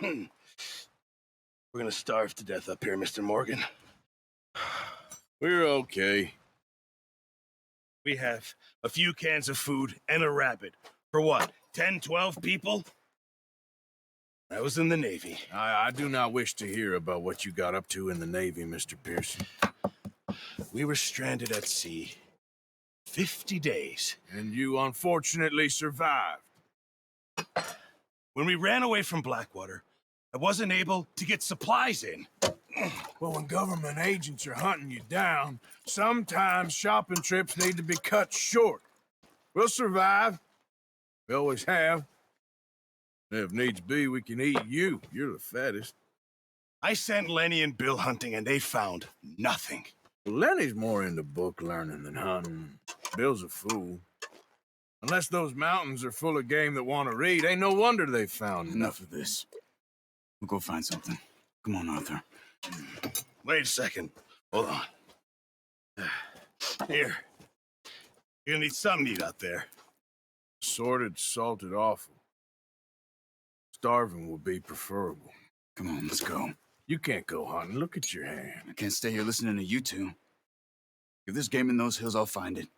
We're gonna starve to death up here, Mr. Morgan. We're okay. We have a few cans of food and a rabbit. For what, 10, 12 people? I was in the Navy. I do not wish to hear about what you got up to in the Navy, Mr. Pearson. We were stranded at sea 50 days. And you unfortunately survived. When we ran away from Blackwater, I wasn't able to get supplies in. Well, when government agents are hunting you down, sometimes shopping trips need to be cut short. We'll survive. We always have. If needs be, we can eat you. You're the fattest. I sent Lenny and Bill hunting, and they found nothing. Lenny's more into book learning than hunting. Bill's a fool. Unless those mountains are full of game that want to read, ain't no wonder they found Enough of this. We'll go find something. Come on, Arthur. Wait a second. Hold on. Here. You're gonna need something to eat out there. Assorted, salted offal. Starving would be preferable. Come on, let's go. You can't go hunting. Look at your hand. I can't stay here listening to you two. If there's game in those hills, I'll find it.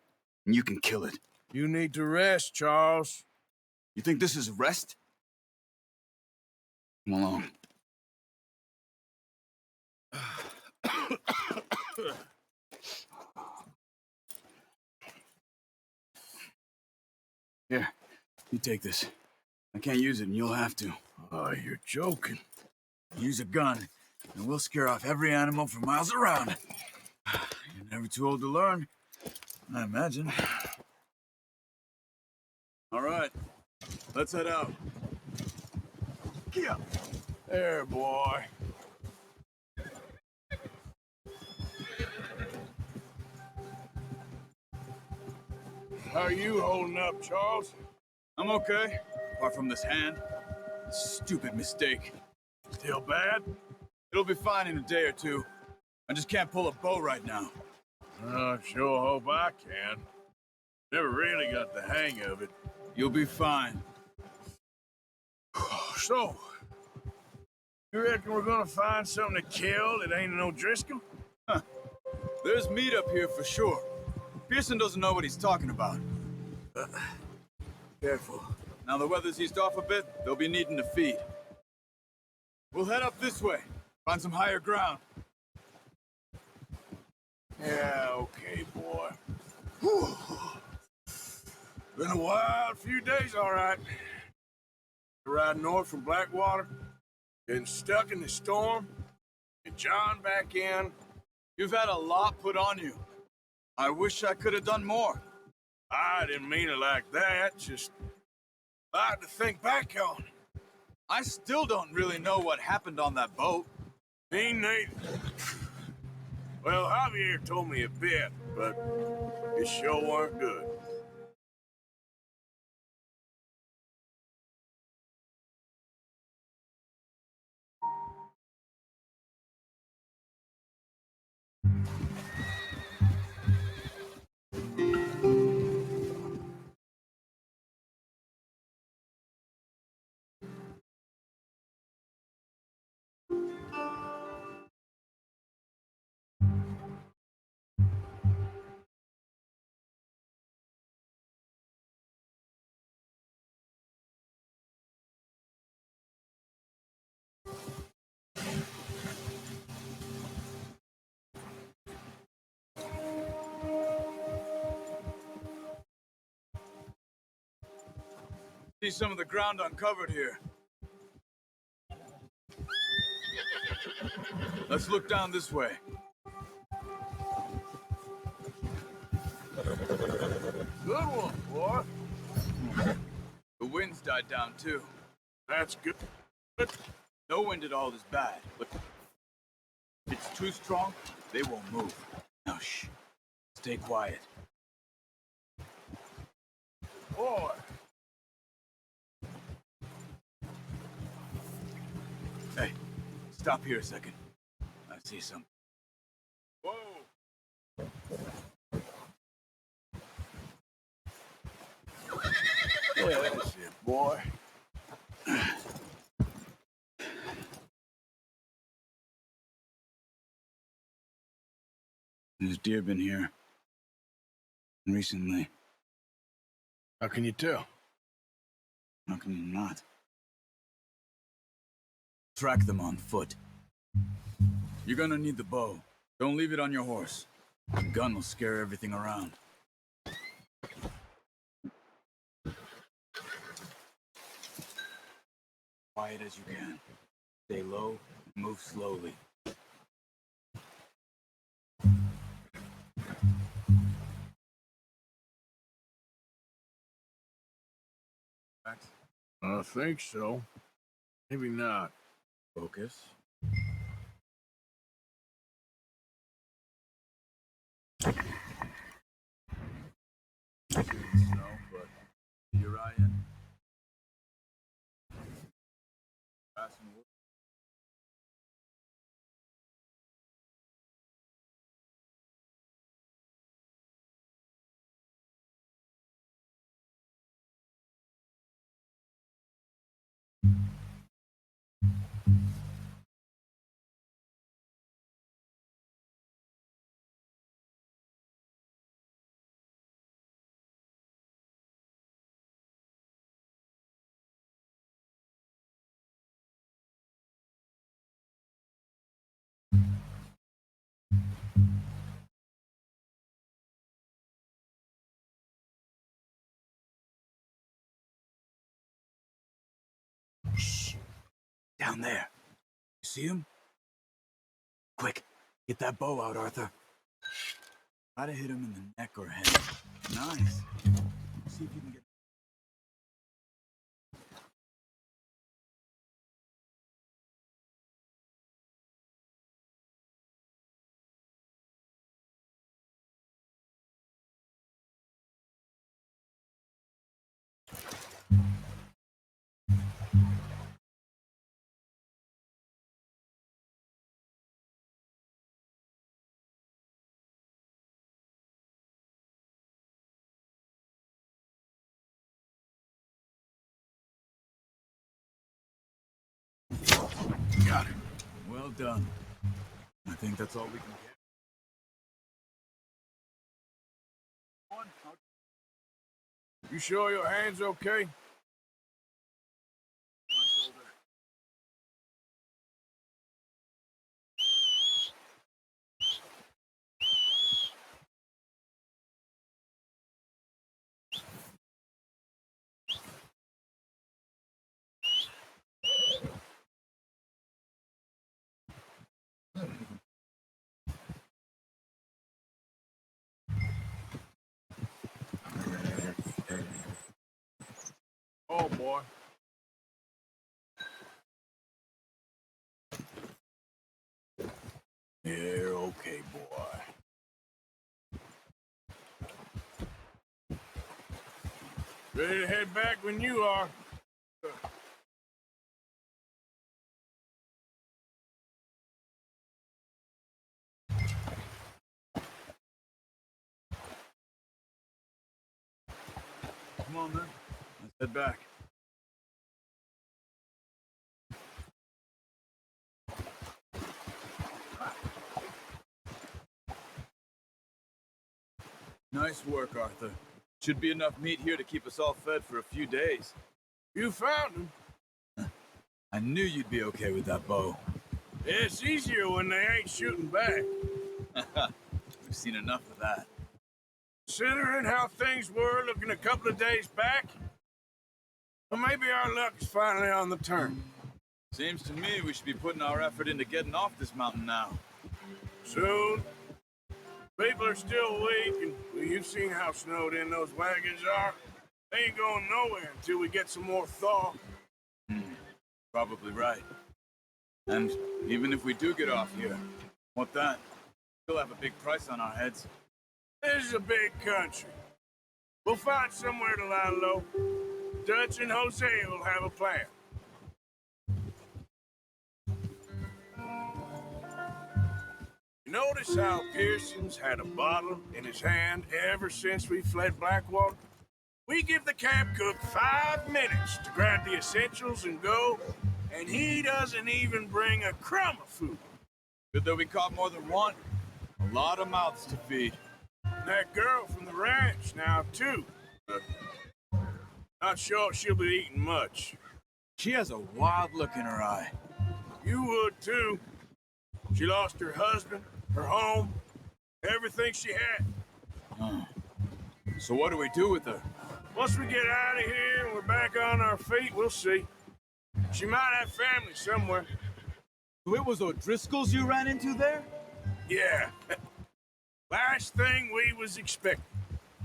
And you can kill it. You need to rest, Charles. You think this is rest? Come along. Here, you take this. I can't use it, and you'll have to. Oh, you're joking. Use a gun, and we'll scare off every animal for miles around. You're never too old to learn, I imagine. All right, let's head out. Yeah. There, boy. How are you holding up, Charles? I'm okay, apart from this hand. Stupid mistake. Still bad? It'll be fine in a day or two. I just can't pull a bow right now. I sure hope I can. Never really got the hang of it. You'll be fine. So, you reckon we're gonna find something to kill that ain't no Driscoll? Huh. There's meat up here for sure. Pearson doesn't know what he's talking about. Careful. Now the weather's eased off a bit, they'll be needing to feed. We'll head up this way. Find some higher ground. Yeah, okay, boy. Whew. Been a wild few days, all right. Riding north from Blackwater, getting stuck in the storm, and John back in. You've had a lot put on you. I wish I could have done more. I didn't mean it like that, just like to think back on it. I still don't really know what happened on that boat. Me neither. Well, Javier told me a bit, but it sure weren't good. See some of the ground uncovered here. Let's look down this way. Good one, boy. The wind's died down too. That's good. No wind at all is bad, but if it's too strong, they won't move. Now shh. Stay quiet. Boy. Hey, stop here a second. I see something. Whoa. Yeah, that's it, boy. There's deer been here. Recently. How can you tell? How can you not? Track them on foot. You're gonna need the bow. Don't leave it on your horse. The gun will scare everything around. Quiet as you can. Stay low, move slowly. I think so. Maybe not. Focus. Snow, but your eye in. Grass and wood. Shh. Down there. You see him? Quick, get that bow out, Arthur. Try to hit him in the neck or head. Nice. See if you can get... Got it. Well done. I think that's all we can get. You sure your hand's okay? Oh, boy. You're okay, boy. Ready to head back when you are. Come on, then. Let's head back. Nice work, Arthur. Should be enough meat here to keep us all fed for a few days. You found him. I knew you'd be okay with that bow. It's easier when they ain't shooting back. We've seen enough of that. Considering how things were looking a couple of days back, well, maybe our luck's finally on the turn. Seems to me we should be putting our effort into getting off this mountain now. Soon. People are still weak, and well, you've seen how snowed in those wagons are. They ain't going nowhere until we get some more thaw. Probably right. And even if we do get off here, what then? We'll have a big price on our heads. This is a big country. We'll find somewhere to lie low. Dutch and Hosea will have a plan. You notice how Pearson's had a bottle in his hand ever since we fled Blackwater? We give the camp cook 5 minutes to grab the essentials and go, and he doesn't even bring a crumb of food. Good that we caught more than one. A lot of mouths to feed. And that girl from the ranch now, too. Not sure she'll be eating much. She has a wild look in her eye. You would, too. She lost her husband, her home, everything she had. So what do we do with her? Once we get out of here and we're back on our feet, we'll see. She might have family somewhere. So it was O'Driscoll's you ran into there? Yeah. Last thing we was expecting.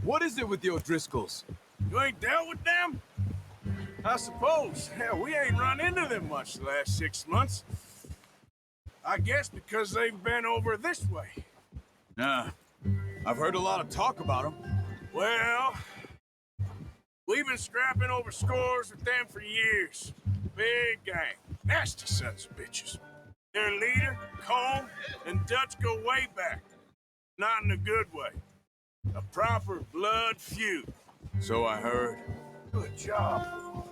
What is it with the O'Driscolls? You ain't dealt with them? I suppose. Hell, we ain't run into them much the last 6 months. I guess because they've been over this way. Nah. I've heard a lot of talk about them. Well, we've been scrapping over scores with them for years. Big gang. Nasty sons of bitches. Their leader, Colm, and Dutch go way back. Not in a good way. A proper blood feud. So I heard. Good job.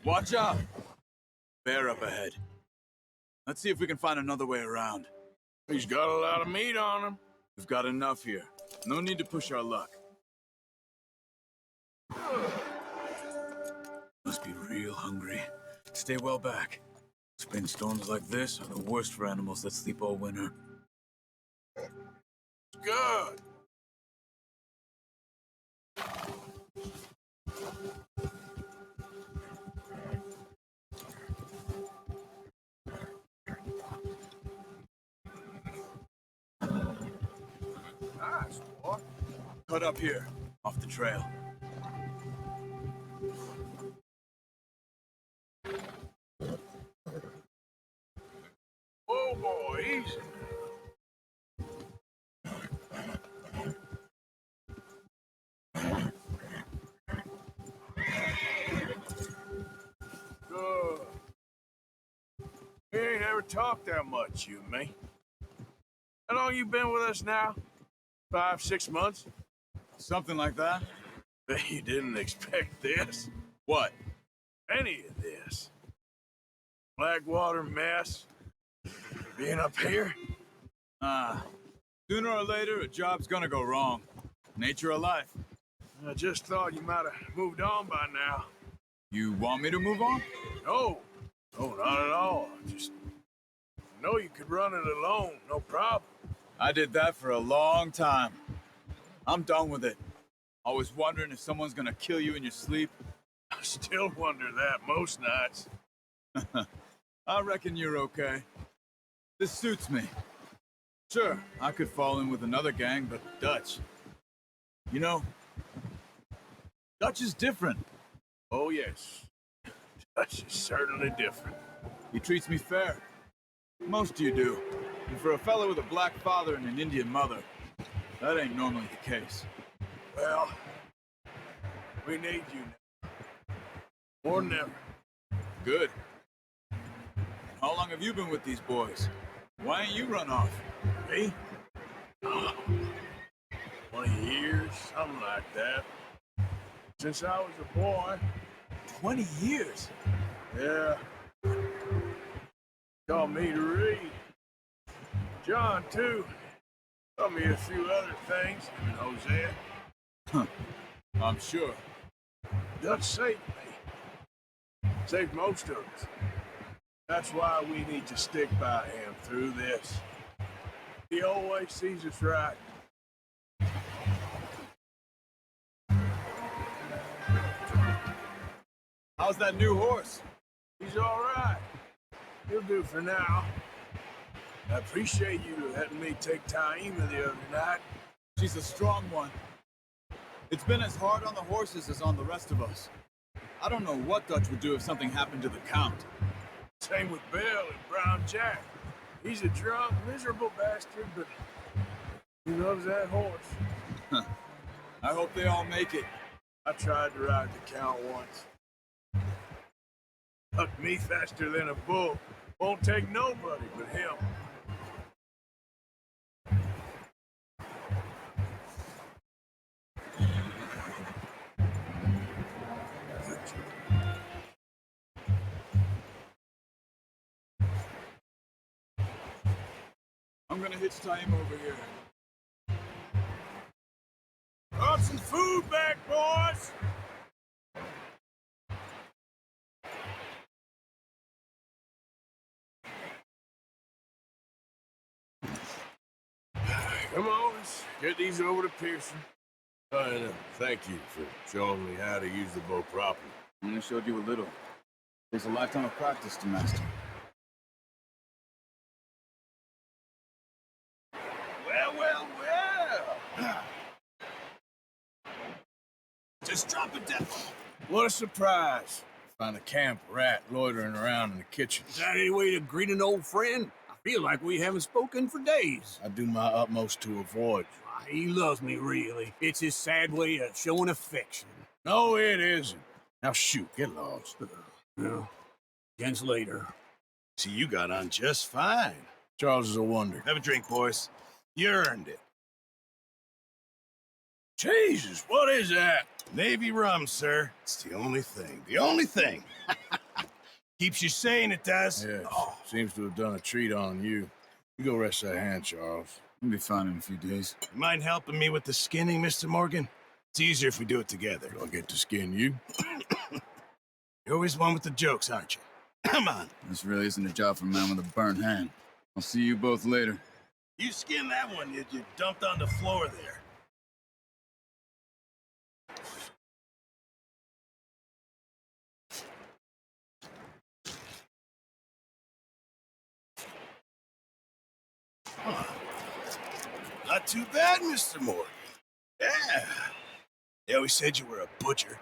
Watch out! Bear up ahead. Let's see if we can find another way around. He's got a lot of meat on him. We've got enough here. No need to push our luck. Must be real hungry. Stay well back. Spring storms like this are the worst for animals that sleep all winter. Good. Nice, boy. Cut up here, off the trail. Oh, boy, easy. Good. We ain't ever talked that much, you and me. How long you been with us now? 5, 6 months? Something like that? Bet you didn't expect this. What? Any of this. Blackwater mess. Being up here? Sooner or later, a job's gonna go wrong. Nature of life. I just thought you might have moved on by now. You want me to move on? No. No, not at all. Just know you could run it alone, no problem. I did that for a long time. I'm done with it. Always wondering if someone's gonna kill you in your sleep. I still wonder that most nights. I reckon you're okay. This suits me. Sure, I could fall in with another gang, but Dutch. You know, Dutch is different. Oh, yes. Dutch is certainly different. He treats me fair. Most of you do. And for a fellow with a black father and an Indian mother, that ain't normally the case. Well, we need you now. More than ever. Good. How long have you been with these boys? Why ain't you run off? Me? Oh, 20 years, something like that. Since I was a boy. 20 years? Yeah. Taught me to read. John, too. Taught me a few other things. And Hosea. I'm sure. Dutch saved me. Saved most of us. That's why we need to stick by him through this. He always sees us right. How's that new horse? He's all right. He'll do for now. I appreciate you letting me take Taima the other night. She's a strong one. It's been as hard on the horses as on the rest of us. I don't know what Dutch would do if something happened to the Count. Same with Bill and Brown Jack. He's a drunk, miserable bastard, but he loves that horse. I hope they all make it. I tried to ride the Count once. Hucked me faster than a bull. Won't take nobody but him. I'm gonna hitch-tie him over here. Brought some food back, boys! Come on, let's get these over to Pearson. And thank you for showing me how to use the bow properly. I only showed you a little. Takes a lifetime of practice to master. Well. Just drop it down. What a surprise. Find a camp rat loitering around in the kitchen. Is that any way to greet an old friend? I feel like we haven't spoken for days. I do my utmost to avoid you. Why, he loves me, really. It's his sad way of showing affection. No, it isn't. Now shoot, get lost. Well, against later. See, you got on just fine. Charles is a wonder. Have a drink, boys. You earned it. Jesus, what is that? Navy rum, sir. It's the only thing. The only thing. Keeps you sane, it does. Yes, seems to have done a treat on you. You go rest that hand, Charles. You'll be fine in a few days. You mind helping me with the skinning, Mr. Morgan? It's easier if we do it together. Do I get to skin you? You're always one with the jokes, aren't you? Come on. This really isn't a job for a man with a burnt hand. I'll see you both later. You skinned that one you dumped on the floor there. Not too bad, Mr. Morgan. Yeah. They always said you were a butcher.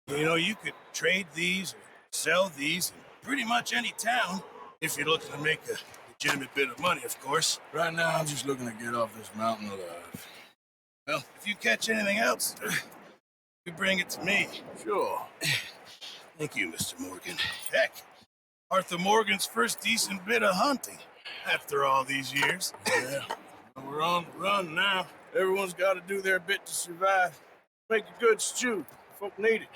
You know, you could trade these or sell these in pretty much any town if you're looking to make a legitimate bit of money, of course. Right now, I'm just looking to get off this mountain alive. Well, if you catch anything else, you bring it to me. Sure. Thank you, Mr. Morgan. Heck, Arthur Morgan's first decent bit of hunting after all these years. Yeah. We're on the run now. Everyone's got to do their bit to survive. Make a good stew. Folk need it.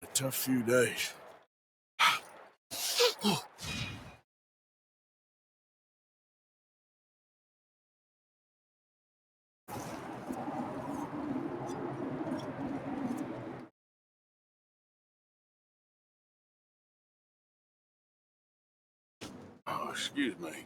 A tough few days. Oh, excuse me.